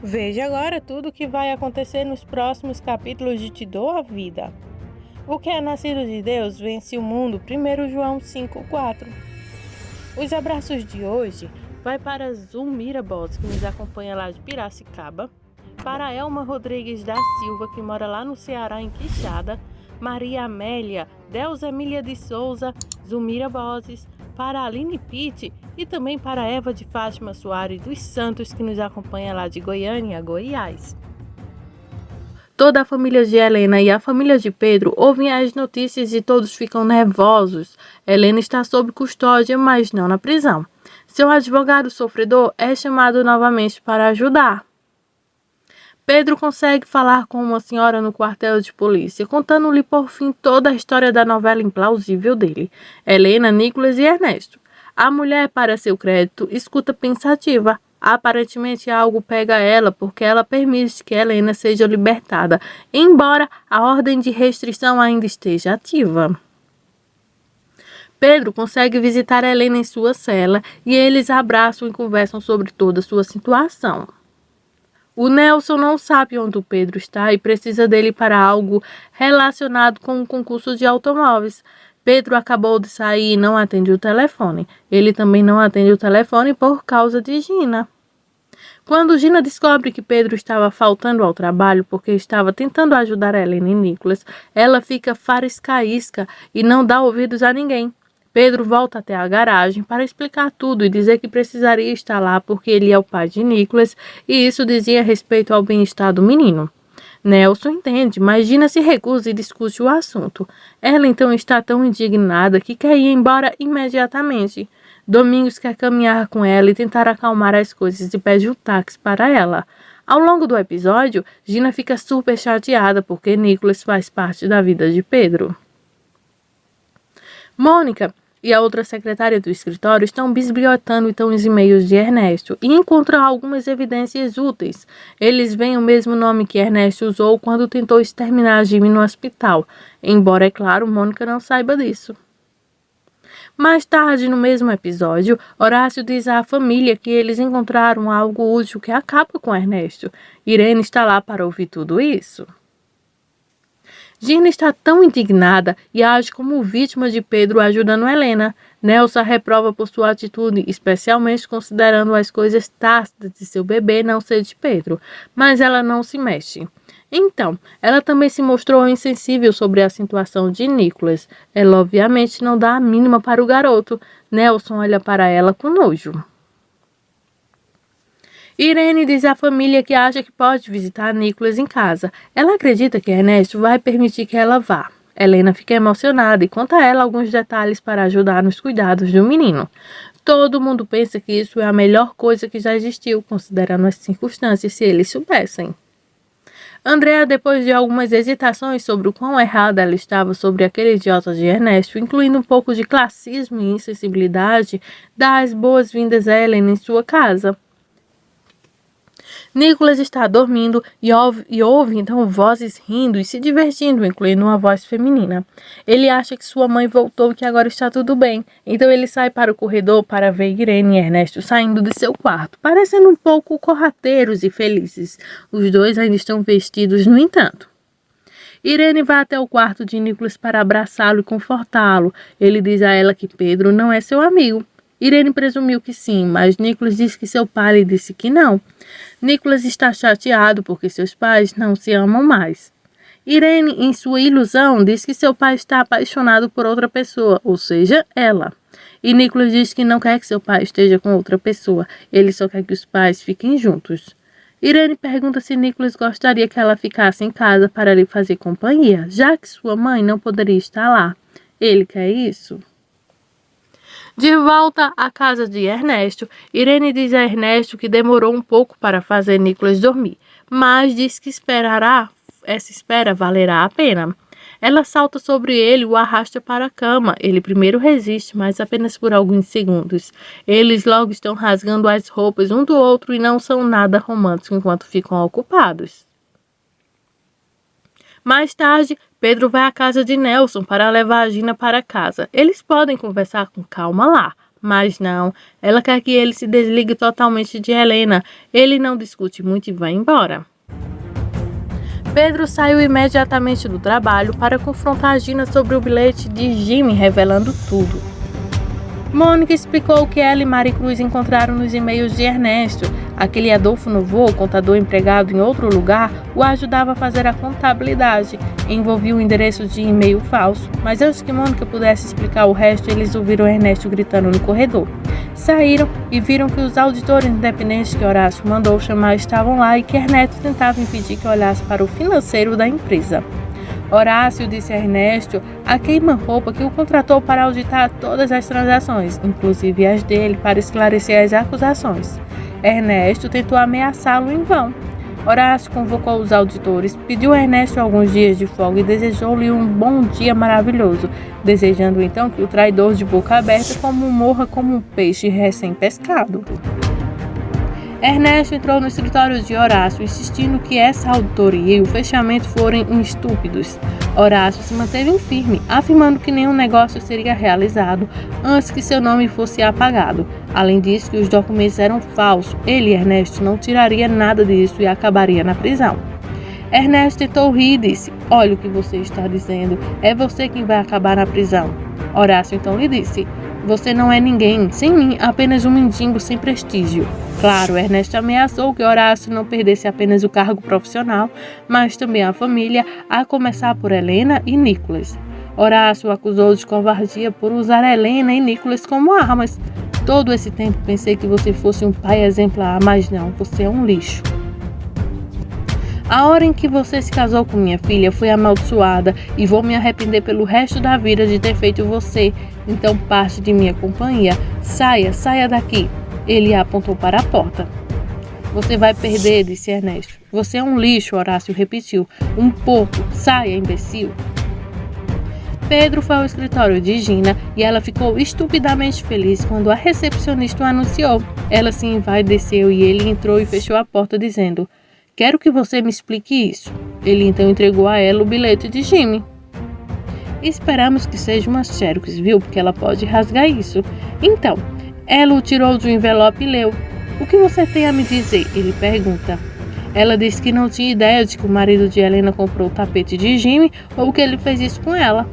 Veja agora tudo o que vai acontecer nos próximos capítulos de Te Dou a Vida. O que é nascido de Deus vence o mundo, 1 João 5,4. Os abraços de hoje vai para Zulmira Boss, que nos acompanha lá de Piracicaba, para Elma Rodrigues da Silva, que mora lá no Ceará, em Quixada, Maria Amélia, Delza Emília de Souza, Zulmira Bosses, para Aline Pitt e também para Eva de Fátima Soares dos Santos, que nos acompanha lá de Goiânia, Goiás. Toda a família de Helena e a família de Pedro ouvem as notícias e todos ficam nervosos. Helena está sob custódia, mas não na prisão. Seu advogado sofredor é chamado novamente para ajudar. Pedro consegue falar com uma senhora no quartel de polícia, contando-lhe por fim toda a história da novela implausível dele, Helena, Nicolas e Ernesto. A mulher, para seu crédito, escuta pensativa. Aparentemente algo pega ela porque ela permite que Helena seja libertada, embora a ordem de restrição ainda esteja ativa. Pedro consegue visitar Helena em sua cela e eles abraçam e conversam sobre toda a sua situação. O Nelson não sabe onde o Pedro está e precisa dele para algo relacionado com um concurso de automóveis. Pedro acabou de sair e não atende o telefone. Ele também não atende o telefone por causa de Gina. Quando Gina descobre que Pedro estava faltando ao trabalho porque estava tentando ajudar Helena e Nicolas, ela fica fariscaísca e não dá ouvidos a ninguém. Pedro volta até a garagem para explicar tudo e dizer que precisaria estar lá porque ele é o pai de Nicolas e isso dizia respeito ao bem-estar do menino. Nelson entende, mas Gina se recusa e discute o assunto. Ela então está tão indignada que quer ir embora imediatamente. Domingos quer caminhar com ela e tentar acalmar as coisas e pede um táxi para ela. Ao longo do episódio, Gina fica super chateada porque Nicolas faz parte da vida de Pedro. Mônica e a outra secretária do escritório estão bisbilhotando então os e-mails de Ernesto e encontram algumas evidências úteis. Eles veem o mesmo nome que Ernesto usou quando tentou exterminar Jimmy no hospital, embora, é claro, Mônica não saiba disso. Mais tarde, no mesmo episódio, Horácio diz à família que eles encontraram algo útil que acaba com Ernesto. Irene está lá para ouvir tudo isso. Gina está tão indignada e age como vítima de Pedro ajudando Helena. Nelson a reprova por sua atitude, especialmente considerando as coisas tácitas de seu bebê não ser de Pedro, mas ela não se mexe. Então, ela também se mostrou insensível sobre a situação de Nicolas. Ela obviamente não dá a mínima para o garoto. Nelson olha para ela com nojo. Irene diz à família que acha que pode visitar Nicolas em casa. Ela acredita que Ernesto vai permitir que ela vá. Helena fica emocionada e conta a ela alguns detalhes para ajudar nos cuidados do menino. Todo mundo pensa que isso é a melhor coisa que já existiu, considerando as circunstâncias, se eles soubessem. Andrea, depois de algumas hesitações sobre o quão errada ela estava sobre aquele idiota de Ernesto, incluindo um pouco de classismo e insensibilidade, dá as boas-vindas a Helena em sua casa. Nicolas está dormindo e ouve então vozes rindo e se divertindo, incluindo uma voz feminina. Ele acha que sua mãe voltou e que agora está tudo bem. Então ele sai para o corredor para ver Irene e Ernesto saindo de seu quarto, parecendo um pouco corrateiros e felizes. Os dois ainda estão vestidos, no entanto. Irene vai até o quarto de Nicolas para abraçá-lo e confortá-lo. Ele diz a ela que Pedro não é seu amigo. Irene presumiu que sim, mas Nicolas disse que seu pai lhe disse que não. Nicolas está chateado porque seus pais não se amam mais. Irene, em sua ilusão, diz que seu pai está apaixonado por outra pessoa, ou seja, ela. E Nicolas diz que não quer que seu pai esteja com outra pessoa, ele só quer que os pais fiquem juntos. Irene pergunta se Nicolas gostaria que ela ficasse em casa para lhe fazer companhia, já que sua mãe não poderia estar lá. Ele quer isso? De volta à casa de Ernesto, Irene diz a Ernesto que demorou um pouco para fazer Nicolas dormir, mas diz que essa espera valerá a pena. Ela salta sobre ele e o arrasta para a cama. Ele primeiro resiste, mas apenas por alguns segundos. Eles logo estão rasgando as roupas um do outro e não são nada românticos enquanto ficam ocupados. Mais tarde, Pedro vai à casa de Nelson para levar a Gina para casa. Eles podem conversar com calma lá, Mas não, ela quer que ele se desligue totalmente de Helena. Ele não discute muito e vai embora. Pedro saiu imediatamente do trabalho para confrontar Gina sobre o bilhete de Jimmy, revelando tudo. Mônica explicou que ela e Maricruz encontraram nos e-mails de Ernesto. Aquele Adolfo Novo, contador empregado em outro lugar, o ajudava a fazer a contabilidade. Envolvia um endereço de e-mail falso, mas antes que Mônica pudesse explicar o resto, eles ouviram Ernesto gritando no corredor. Saíram e viram que os auditores independentes que Horácio mandou chamar estavam lá e que Ernesto tentava impedir que olhasse para o financeiro da empresa. Horácio disse a Ernesto a queima-roupa que o contratou para auditar todas as transações, inclusive as dele, para esclarecer as acusações. Ernesto tentou ameaçá-lo em vão. Horácio convocou os auditores, pediu a Ernesto alguns dias de folga e desejou-lhe um bom dia maravilhoso, desejando então que o traidor de boca aberta morra como um peixe recém-pescado. Ernesto entrou no escritório de Horácio, insistindo que essa auditoria e o fechamento forem estúpidos. Horácio se manteve firme, afirmando que nenhum negócio seria realizado antes que seu nome fosse apagado. Além disso, que os documentos eram falsos. Ele, Ernesto, não tiraria nada disso e acabaria na prisão. Ernesto tentou rir e disse: "Olha o que você está dizendo, é você quem vai acabar na prisão." Horácio então lhe disse: "Você não é ninguém, sem mim, apenas um mendigo sem prestígio." Claro, Ernesto ameaçou que Horácio não perdesse apenas o cargo profissional, mas também a família, a começar por Helena e Nicolas. Horácio o acusou de covardia por usar Helena e Nicolas como armas. "Todo esse tempo pensei que você fosse um pai exemplar, mas não, você é um lixo. A hora em que você se casou com minha filha foi amaldiçoada e vou me arrepender pelo resto da vida de ter feito você. Então parte de minha companhia. Saia, saia daqui." Ele apontou para a porta. "Você vai perder", disse Ernesto. "Você é um lixo", Horácio repetiu. "Um porco. Saia, imbecil." Pedro foi ao escritório de Gina e ela ficou estupidamente feliz quando a recepcionista o anunciou. Ela se envaideceu e ele entrou e fechou a porta dizendo: "Quero que você me explique isso." Ele então entregou a ela o bilhete de Jimmy. "Esperamos que seja uma xerox, viu? Porque ela pode rasgar isso." Então, ela o tirou de um envelope e leu. "O que você tem a me dizer?" ele pergunta. Ela disse que não tinha ideia de que o marido de Helena comprou o tapete de Jimmy ou que ele fez isso com ela.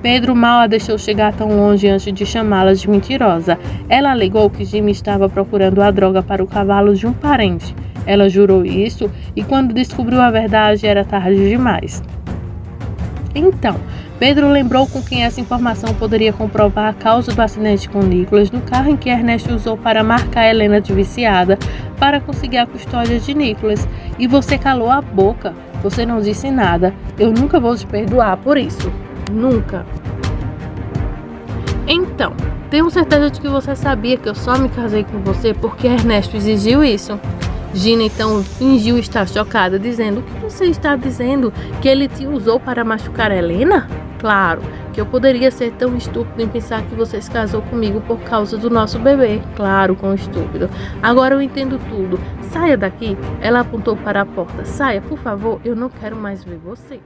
Pedro mal a deixou chegar tão longe antes de chamá-la de mentirosa. Ela alegou que Jimmy estava procurando a droga para o cavalo de um parente. Ela jurou isso e quando descobriu a verdade era tarde demais. Então, Pedro lembrou com quem essa informação poderia comprovar a causa do acidente com Nicolas no carro em que Ernesto usou para marcar Helena de viciada para conseguir a custódia de Nicolas. "E você calou a boca. Você não disse nada. Eu nunca vou te perdoar por isso. Nunca." "Então, tenho certeza de que você sabia que eu só me casei com você porque Ernesto exigiu isso." Gina então fingiu estar chocada, dizendo: "O que você está dizendo? Que ele te usou para machucar Helena? Claro, que eu poderia ser tão estúpido em pensar que você se casou comigo por causa do nosso bebê. Claro, quão estúpido. Agora eu entendo tudo. Saia daqui." Ela apontou para a porta. "Saia, por favor, eu não quero mais ver você."